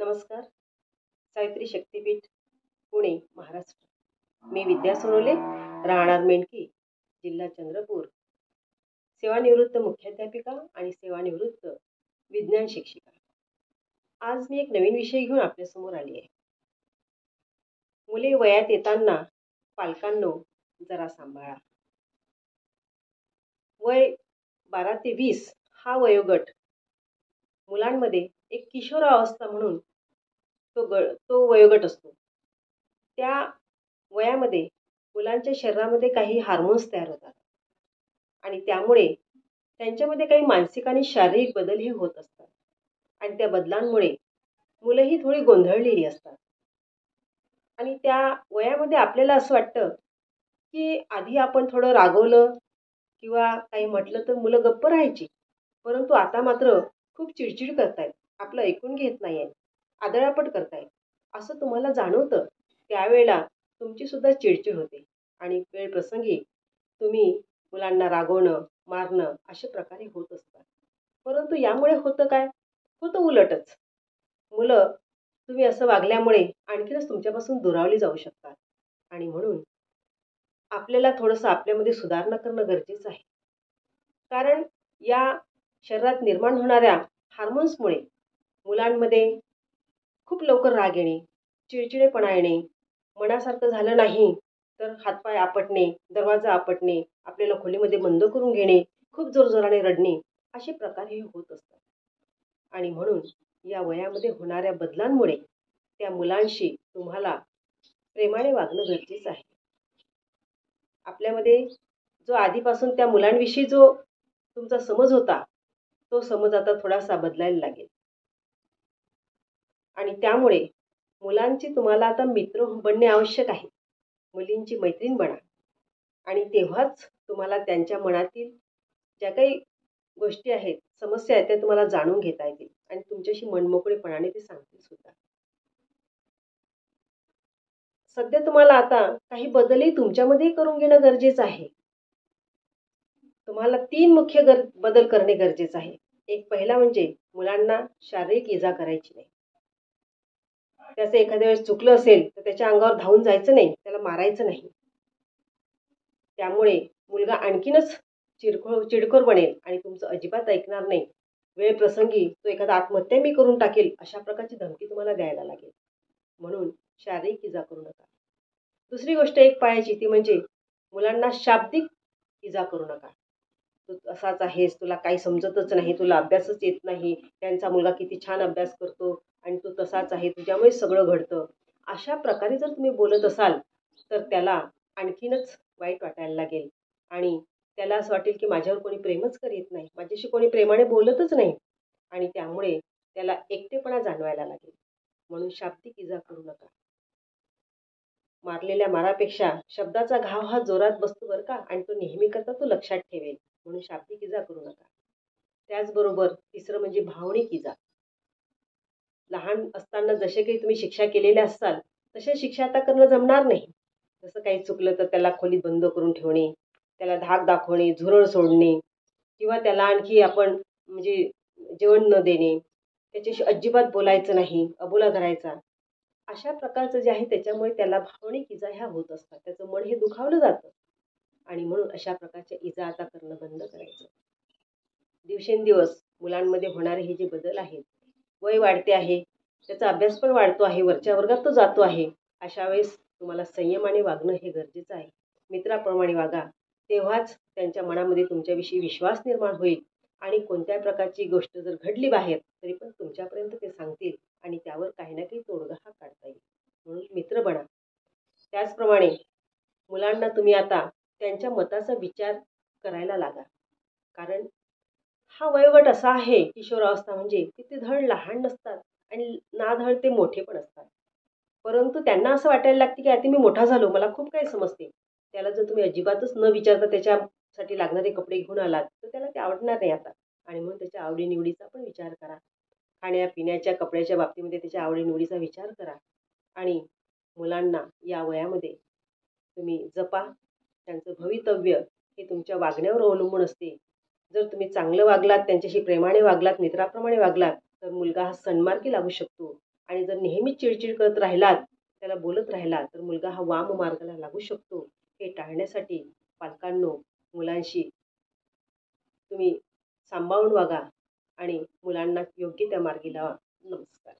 नमस्कार. सावित्री शक्तीपीठ, पुणे, महाराष्ट्र. मी विद्या सोनोले, राहणार मेंढकी, जिल्हा चंद्रपूर, सेवानिवृत्त मुख्याध्यापिका आणि सेवानिवृत्त विज्ञान शिक्षिका. आज मी एक नवीन विषय घेऊन आपल्यासमोर आली आहे. मुले वयात येताना पालकांनो जरा सांभाळा. वय 12 ते 20 हा वयोगट मुलांमध्ये एक किशोरावस्था म्हणून तो वयोगट असतो. त्या वयामध्ये मुलांच्या शरीरामध्ये काही हार्मोन्स तयार होतात आणि त्यामुळे त्यांच्यामध्ये काही मानसिक आणि शारीरिक बदल हे होत असतात आणि त्या बदलांमुळे मुलंही थोडी गोंधळलेली असतात. आणि त्या वयामध्ये आपल्याला असं वाटतं की आधी आपण थोडं रागवलं किंवा काही म्हटलं तर मुलं गप्प राहायची, परंतु आता मात्र खूप चिडचिड करतायत, आपलं ऐकून घेत नाही आहे, आदळआपट करतायत. असं तुम्हाला जाणवतं. त्यावेळेला तुमची सुद्धा चिडचिड होते आणि वेळ प्रसंगी तुम्ही मुलांना रागवणं, मारणं अशा प्रकारे होत असतात. परंतु यामुळे होतं काय? होतं उलटच. मुलं तुम्ही असं वागल्यामुळे आणखीनच तुमच्यापासून दुरावली जाऊ शकतात आणि म्हणून आपल्याला थोडंसं आपल्यामध्ये सुधारणा करणं गरजेचं आहे. कारण या शरीरात निर्माण होणाऱ्या हार्मोन्समुळे मुलांमध्ये खूप लवकर राग येणे, चिडचिडेपणा येणे, मनासारखं झालं नाही तर हातपाय आपटणे, दरवाजा आपटणे, आपल्याला खोलीमध्ये बंद करून घेणे, खूप जोरजोराने रडणे असे प्रकार हे होत असतात. आणि म्हणून या वयामध्ये होणाऱ्या बदलांमुळे त्या मुलांशी तुम्हाला प्रेमाने वागणं गरजेचं आहे. आपल्यामध्ये जो आधीपासून त्या मुलांविषयी जो तुमचा समज होता, तो समज आता थोडासा बदलायला लागेल. आणि त्यामुळे मुलांची तुम्हाला आता मित्र बनणे आवश्यक आहे. मुलींची मैत्रीण बना आणि तेव्हाच तुम्हाला त्यांच्या मनातील ज्या काही गोष्टी आहेत, समस्या आहेत, त्या तुम्हाला जाणून घेता येतील आणि तुमच्याशी मनमोकळेपणाने ते सांगतील सुद्धा. सध्या तुम्हाला आता काही बदलही तुमच्यामध्ये करून घेणं गरजेचं आहे. तुम्हाला 3 मुख्य बदल करणे गरजेचं आहे. एक पहिला म्हणजे मुलांना शारीरिक इजा करायची नाही. त्याचं एखाद्या वेळेस चुकलं असेल तर त्याच्या अंगावर धावून जायचं नाही, त्याला मारायचं नाही. त्यामुळे मुलगा आणखीनच चिडखोर बनेल आणि तुमचं अजिबात ऐकणार नाही. वेळ प्रसंगी तो एखादा आत्महत्या मी करून टाकेल अशा प्रकारची धमकी तुम्हाला द्यायला लागेल. म्हणून शारीरिक इजा करू नका. दुसरी गोष्ट एक पाळायची ती म्हणजे मुलांना शाब्दिक इजा करू नका. तू असाच आहेस, तुला काही समजतच नाही, तुला अभ्यासच येत नाही, त्यांचा मुलगा किती छान अभ्यास करतो आणि तू तसाच आहे, तुझ्यामुळे सगळं घडतं. अशा प्रकारे जर तुम्ही बोलत असाल तर त्याला आणखीनच वाईट वाटायला लागेल आणि त्याला असं वाटेल की माझ्यावर कोणी प्रेमच करीत नाही, माझ्याशी कोणी प्रेमाने बोलतच नाही आणि त्यामुळे त्याला एकटेपणा जाणवायला लागेल. म्हणून शाब्दिक इजा करू नका. मारलेल्या मारापेक्षा शब्दाचा घाव हा जोरात बसतो बरं का, आणि तो नेहमी करता तो लक्षात ठेवेल. म्हणून शाब्दिक इजा करू नका. त्याचबरोबर तिसरं म्हणजे भावनिक इजा. लहान असताना जसे काही तुम्ही शिक्षा केलेल्या असाल तशा शिक्षा आता करणं जमणार नाही. जसं काही चुकलं तर त्याला खोलीत बंद करून ठेवणे, त्याला धाक दाखवणे, झुरळ सोडणे किंवा त्याला आणखी आपण म्हणजे जेवण न देणे, त्याच्याशी अजिबात बोलायचं नाही, अबोला धरायचा. अशा प्रकारचं जे आहे त्याच्यामुळे त्याला भावनिक इजा ह्या होत असतात. त्याचं मन हे दुखावलं जातं आणि म्हणून अशा प्रकारच्या इजा आता करणं बंद करायचं. दिवसेंदिवस मुलांमध्ये होणारे हे जे बदल आहेत, वय वाढते आहे, त्याचा अभ्यास पण वाढतो आहे, वरच्या वर्गात तो जातो आहे. अशा वेळेस तुम्हाला संयमाने वागणं हे गरजेचं आहे. मित्राप्रमाणे वागा, तेव्हाच त्यांच्या मनामध्ये तुमच्याविषयी विश्वास निर्माण होईल आणि कोणत्या प्रकारची गोष्ट जर घडली बाहेर तरी पण तुमच्यापर्यंत ते सांगतील आणि त्यावर काही ना काही तोडगा हा काढता येईल. म्हणून मित्र बना. त्याचप्रमाणे मुलांना तुम्ही आता त्यांच्या मताचा विचार करायला लागा. कारण हा वयोगट असा आहे, किशोरावस्था म्हणजे की ते धड लहान नसतात आणि ना धड ते मोठे पण असतात. परंतु त्यांना असं वाटायला लागते की आता मी मोठा झालो, मला खूप काही समजते. त्याला जर तुम्ही अजिबातच न विचारता त्याच्यासाठी लागणारे कपडे घेऊन आलात तर त्याला ते आवडणार नाही आता. आणि म्हणून त्याच्या आवडीनिवडीचा पण विचार करा. खाण्यापिण्याच्या कपड्याच्या बाबतीमध्ये त्याच्या आवडीनिवडीचा विचार करा आणि मुलांना या वयामध्ये तुम्ही जपा. त्यांचं भवितव्य हे तुमच्या वागण्यावर अवलंबून असते. जर तुम्ही चांगलं वागलात, त्यांच्याशी प्रेमाने वागलात, मित्राप्रमाणे वागलात तर मुलगा हा सन्मार्गी लागू शकतो आणि जर नेहमीच चिडचिड करत राहिलात, त्याला बोलत राहिलात, तर मुलगा हा वाम मार्गाला लागू शकतो. हे टाळण्यासाठी पालकांनो, मुलांशी तुम्ही सांभाळून वागा आणि मुलांना योग्य त्या मार्गी लावा. नमस्कार.